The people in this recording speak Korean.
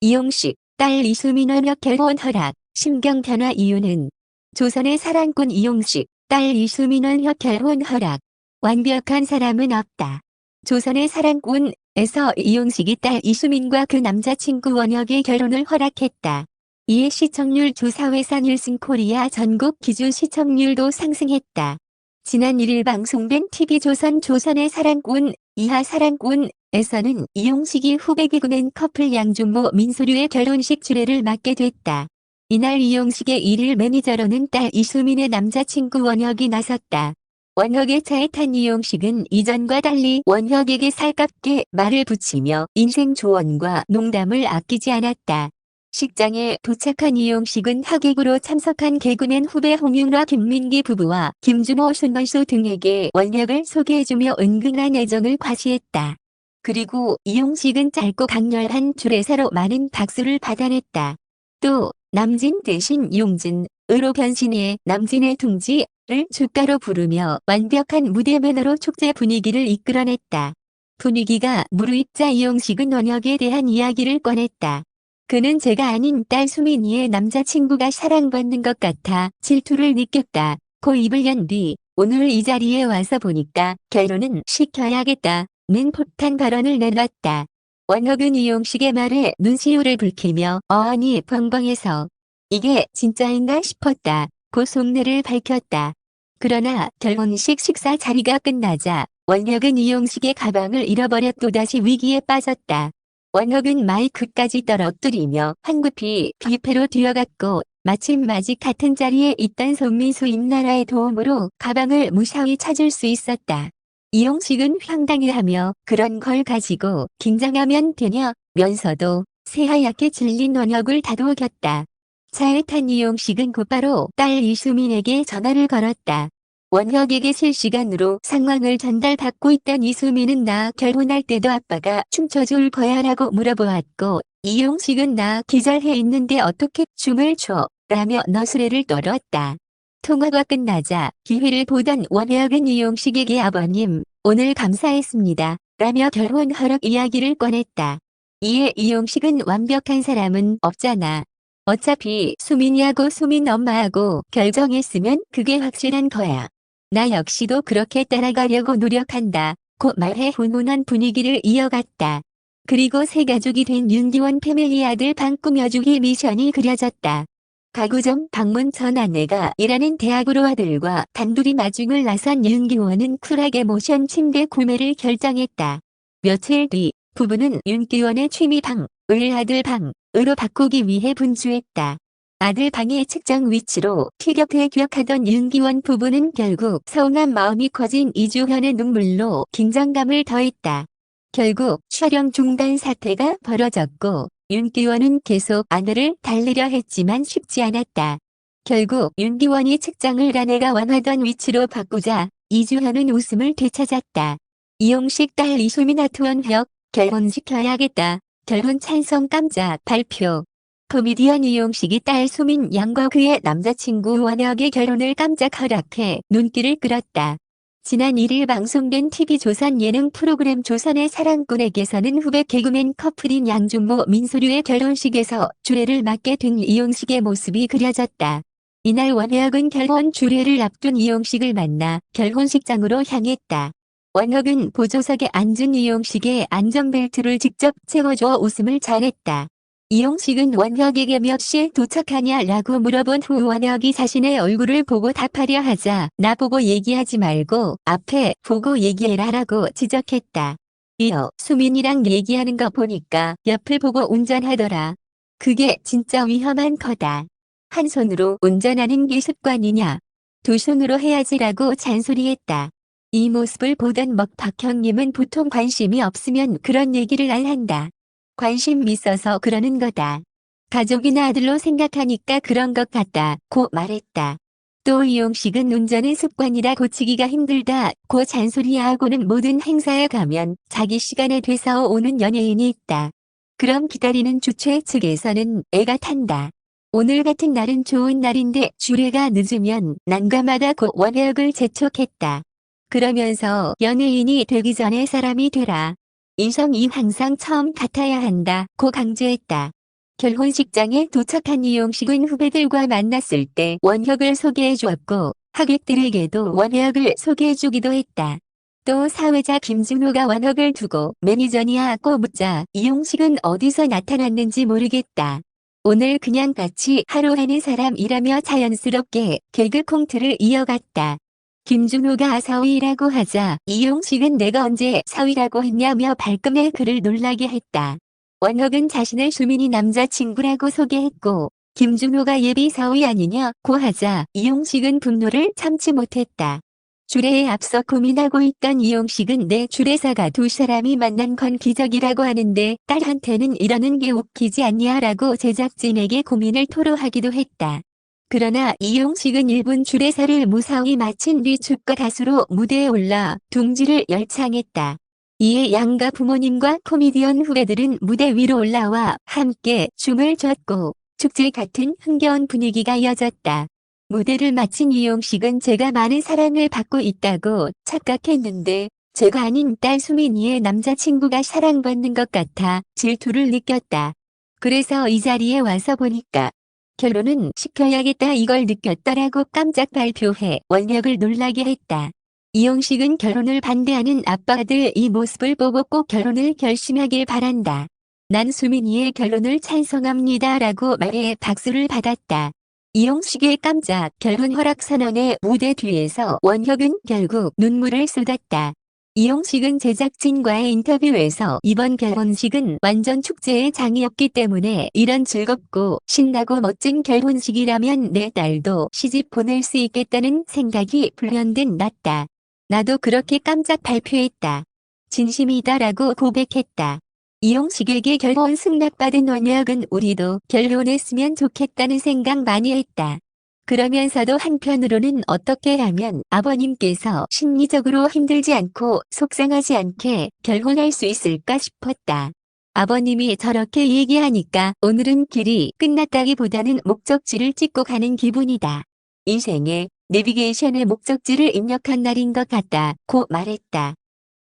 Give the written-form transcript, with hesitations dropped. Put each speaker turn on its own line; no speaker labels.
이용식, 딸 이수민 원혁 결혼 허락, 심경 변화 이유는 조선의 사랑꾼 이용식, 딸 이수민 원혁 결혼 허락. 완벽한 사람은 없다. 조선의 사랑꾼에서 이용식이 딸 이수민과 그 남자친구 원혁의 결혼을 허락했다. 이에 시청률 조사회사 닐슨코리아 전국 기준 시청률도 상승했다. 지난 1일 방송된 TV조선 조선의 사랑꾼, 이하 사랑꾼에서는 이용식이 후배 개그맨 커플 양준모 민소류의 결혼식 주례를 맡게 됐다. 이날 이용식의 일일 매니저로는 딸 이수민의 남자친구 원혁이 나섰다. 원혁의 차에 탄 이용식은 이전과 달리 원혁에게 살갑게 말을 붙이며 인생 조언과 농담을 아끼지 않았다. 식장에 도착한 이용식은 하객으로 참석한 개그맨 후배 홍윤화 김민기 부부와 김주모 손건수 등에게 원혁을 소개해주며 은근한 애정을 과시했다. 그리고 이용식은 짧고 강렬한 주례사로 많은 박수를 받아냈다. 또 남진 대신 용진으로 변신해 남진의 둥지를 주가로 부르며 완벽한 무대 매너로 축제 분위기를 이끌어냈다. 분위기가 무르익자 이용식은 원혁에 대한 이야기를 꺼냈다. 그는 제가 아닌 딸 수민이의 남자친구가 사랑받는 것 같아 질투를 느꼈다. 고 입을 연 뒤 오늘 이 자리에 와서 보니까 결혼은 시켜야겠다는 폭탄 발언을 내놨다. 원혁은 이용식의 말에 눈시울을 붉히며 어안이 벙벙해서 이게 진짜인가 싶었다. 고 속내를 밝혔다. 그러나 결혼식 식사 자리가 끝나자 원혁은 이용식의 가방을 잃어버려 또다시 위기에 빠졌다. 원혁은 마이크까지 떨어뜨리며 황급히 뷔페로 뛰어갔고 마침 마직 같은 자리에 있던 손민수 임나라의 도움으로 가방을 무사히 찾을 수 있었다. 이용식은 황당해하며 그런 걸 가지고 긴장하면 되냐면서도 새하얗게 질린 원혁을 다독였다. 차에 탄 이용식은 곧바로 딸 이수민에게 전화를 걸었다. 원혁에게 실시간으로 상황을 전달받고 있던 이수민은 나 결혼할 때도 아빠가 춤춰줄 거야 라고 물어보았고 이용식은 나 기절해 있는데 어떻게 춤을 춰? 라며 너스레를 떨었다. 통화가 끝나자 기회를 보던 원혁은 이용식에게 아버님 오늘 감사했습니다 라며 결혼 허락 이야기를 꺼냈다. 이에 이용식은 완벽한 사람은 없잖아. 어차피 수민이하고 수민 엄마하고 결정했으면 그게 확실한 거야. 나 역시도 그렇게 따라가려고 노력한다. 고 말해 훈훈한 분위기를 이어갔다. 그리고 새 가족이 된 윤기원 패밀리 아들 방 꾸며주기 미션이 그려졌다. 가구점 방문 전 아내가 일하는 대학으로 아들과 단둘이 마중을 나선 윤기원은 쿨하게 모션 침대 구매를 결정했다. 며칠 뒤 부부는 윤기원의 취미 방을 아들 방으로 바꾸기 위해 분주했다. 아들 방의 측정 위치로 티격태격하던 윤기원 부부는 결국 서운한 마음이 커진 이주현의 눈물로 긴장감을 더했다. 결국 촬영 중단 사태가 벌어졌고 윤기원은 계속 아내를 달래려 했지만 쉽지 않았다. 결국 윤기원이 측정을 아내가 원하던 위치로 바꾸자 이주현은 웃음을 되찾았다. 이용식 딸 이수민 하트원혁 결혼시켜야겠다. 결혼 찬성 깜짝 발표. 코미디언 이용식이 딸 수민 양과 그의 남자친구 원혁의 결혼을 깜짝 허락해 눈길을 끌었다. 지난 1일 방송된 TV조선 예능 프로그램 조선의 사랑꾼에게서는 후배 개그맨 커플인 양준모 민소류의 결혼식에서 주례를 맡게 된 이용식의 모습이 그려졌다. 이날 원혁은 결혼 주례를 앞둔 이용식을 만나 결혼식장으로 향했다. 원혁은 보조석에 앉은 이용식의 안전벨트를 직접 채워줘 웃음을 잘했다. 이용식은 원혁에게 몇 시에 도착하냐라고 물어본 후 원혁이 자신의 얼굴을 보고 답하려 하자 나보고 얘기하지 말고 앞에 보고 얘기해라라고 지적했다. 이어 수민이랑 얘기하는 거 보니까 옆을 보고 운전하더라. 그게 진짜 위험한 거다. 한 손으로 운전하는 게 습관이냐? 두 손으로 해야지라고 잔소리했다. 이 모습을 보던 먹박형님은 보통 관심이 없으면 그런 얘기를 안 한다. 관심 있어서 그러는 거다. 가족이나 아들로 생각하니까 그런 것 같다. 고 말했다. 또 이용식은 운전은 습관이라 고치기가 힘들다. 고 잔소리하고는 모든 행사에 가면 자기 시간에 돼서 오는 연예인이 있다. 그럼 기다리는 주최 측에서는 애가 탄다. 오늘 같은 날은 좋은 날인데 주례가 늦으면 난감하다. 고 원혁을 재촉했다. 그러면서 연예인이 되기 전에 사람이 되라. 인성이 항상 처음 같아야 한다. 고 강조했다. 결혼식장에 도착한 이용식은 후배들과 만났을 때 원혁을 소개해 주었고 하객들에게도 원혁을 소개해 주기도 했다. 또 사회자 김준호가 원혁을 두고 매니저냐고 묻자 이용식은 어디서 나타났는지 모르겠다. 오늘 그냥 같이 하루 하는 사람이라며 자연스럽게 개그 콩트를 이어갔다. 김준호가 사위라고 하자 이용식은 내가 언제 사위라고 했냐며 발끈해 그를 놀라게 했다. 원혁은 자신을 수민이 남자친구라고 소개했고 김준호가 예비 사위 아니냐고 하자 이용식은 분노를 참지 못했다. 주례에 앞서 고민하고 있던 이용식은 내 주례사가 두 사람이 만난 건 기적이라고 하는데 딸한테는 이러는 게 웃기지 않냐라고 제작진에게 고민을 토로하기도 했다. 그러나 이용식은 1분 주례사를 무사히 마친 뒤 축가 가수로 무대에 올라 둥지를 열창했다. 이에 양가 부모님과 코미디언 후배들은 무대 위로 올라와 함께 춤을 췄고 축제 같은 흥겨운 분위기가 이어졌다. 무대를 마친 이용식은 제가 많은 사랑을 받고 있다고 착각했는데 제가 아닌 딸 수민이의 남자친구가 사랑받는 것 같아 질투를 느꼈다. 그래서 이 자리에 와서 보니까 결혼은 시켜야겠다 이걸 느꼈더라고 깜짝 발표해 원혁을 놀라게 했다. 이용식은 결혼을 반대하는 아빠들 이 모습을 보고 꼭 결혼을 결심하길 바란다. 난 수민이의 결혼을 찬성합니다 라고 말해 박수를 받았다. 이용식의 깜짝 결혼 허락 선언의 무대 뒤에서 원혁은 결국 눈물을 쏟았다. 이용식은 제작진과의 인터뷰에서 이번 결혼식은 완전 축제의 장이었기 때문에 이런 즐겁고 신나고 멋진 결혼식이라면 내 딸도 시집 보낼 수 있겠다는 생각이 불현듯 났다. 나도 그렇게 깜짝 발표했다. 진심이다라고 고백했다. 이용식에게 결혼 승낙받은 원혁은 우리도 결혼했으면 좋겠다는 생각 많이 했다. 그러면서도 한편으로는 어떻게 하면 아버님께서 심리적으로 힘들지 않고 속상하지 않게 결혼할 수 있을까 싶었다. 아버님이 저렇게 얘기하니까 오늘은 길이 끝났다기보다는 목적지를 찍고 가는 기분이다. 인생에 내비게이션의 목적지를 입력한 날인 것 같다고 말했다.